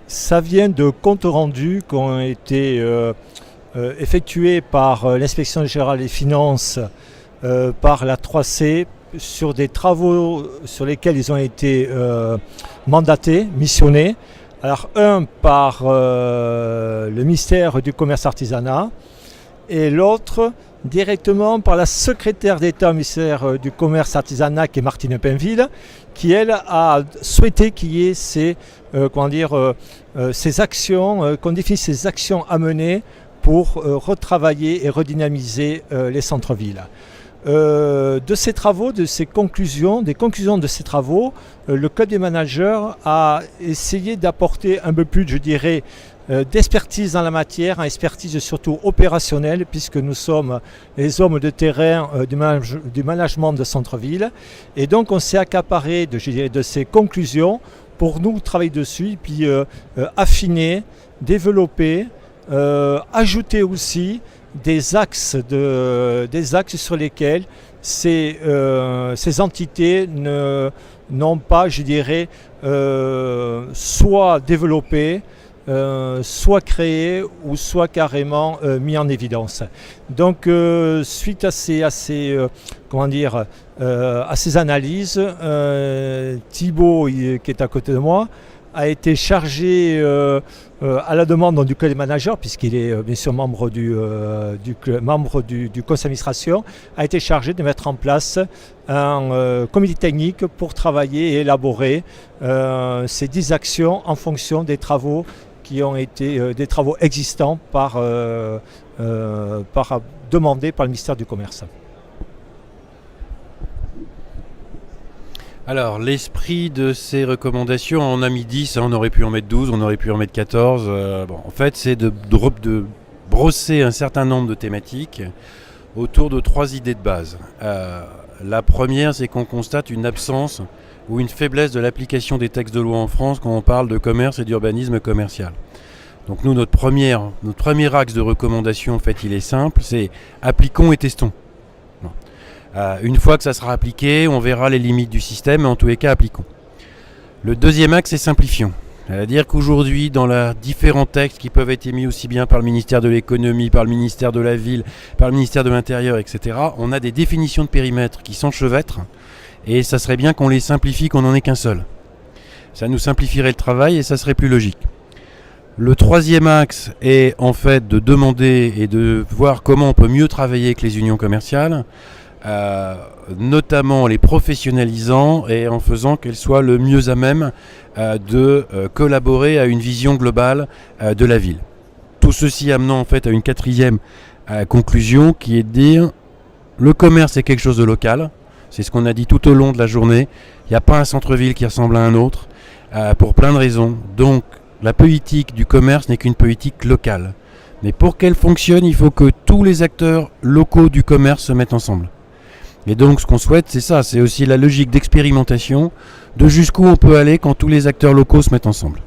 Ça vient de comptes rendus qui ont été effectués par l'inspection générale des finances, par la 3C, sur des travaux sur lesquels ils ont été mandatés, missionnés. Alors un par le ministère du Commerce Artisanat et l'autre directement par la secrétaire d'État au ministère du Commerce Artisanat, qui est Martine Pinville, qui elle a souhaité qu'il y ait ces actions, qu'on définisse ces actions à mener pour retravailler et redynamiser les centres-villes. De ces travaux, des conclusions de ces travaux, le Club des managers a essayé d'apporter un peu plus, je dirais, d'expertise dans la matière, expertise surtout opérationnelle, puisque nous sommes les hommes de terrain du management de centre-ville. Et donc on s'est accaparé de ces conclusions pour nous travailler dessus, et puis affiner, développer, ajouter aussi des axes sur lesquels ces entités n'ont pas, je dirais, soit développé, soit créé ou soit carrément mis en évidence. Donc suite à ces analyses, Thibaut, qui est à côté de moi, a été chargé à la demande du club des managers, puisqu'il est bien sûr membre du conseil d'administration, a été chargé de mettre en place un comité technique pour travailler et élaborer ces 10 actions en fonction des travaux qui ont été des travaux existants demandés par le ministère du Commerce. Alors, l'esprit de ces recommandations, on a mis 10, on aurait pu en mettre 12, on aurait pu en mettre 14. En fait, c'est de brosser un certain nombre de thématiques autour de 3 idées de base. La première, c'est qu'on constate une absence ou une faiblesse de l'application des textes de loi en France quand on parle de commerce et d'urbanisme commercial. Donc nous, notre premier axe de recommandation, en fait, il est simple, c'est appliquons et testons. Une fois que ça sera appliqué, on verra les limites du système, mais en tous les cas, appliquons. Le deuxième axe, c'est simplifions. C'est-à-dire qu'aujourd'hui, dans les différents textes qui peuvent être émis aussi bien par le ministère de l'économie, par le ministère de la ville, par le ministère de l'intérieur, etc., on a des définitions de périmètre qui s'enchevêtrent, et ça serait bien qu'on les simplifie, qu'on n'en ait qu'un seul. Ça nous simplifierait le travail et ça serait plus logique. Le troisième axe est en fait de demander et de voir comment on peut mieux travailler avec les unions commerciales, notamment en les professionnalisant et en faisant qu'elles soient le mieux à même de collaborer à une vision globale de la ville. Tout ceci amenant en fait à une quatrième conclusion qui est de dire le commerce est quelque chose de local. C'est ce qu'on a dit tout au long de la journée. Il n'y a pas un centre-ville qui ressemble à un autre pour plein de raisons. Donc la politique du commerce n'est qu'une politique locale. Mais pour qu'elle fonctionne, il faut que tous les acteurs locaux du commerce se mettent ensemble. Et donc ce qu'on souhaite, c'est ça, c'est aussi la logique d'expérimentation de jusqu'où on peut aller quand tous les acteurs locaux se mettent ensemble.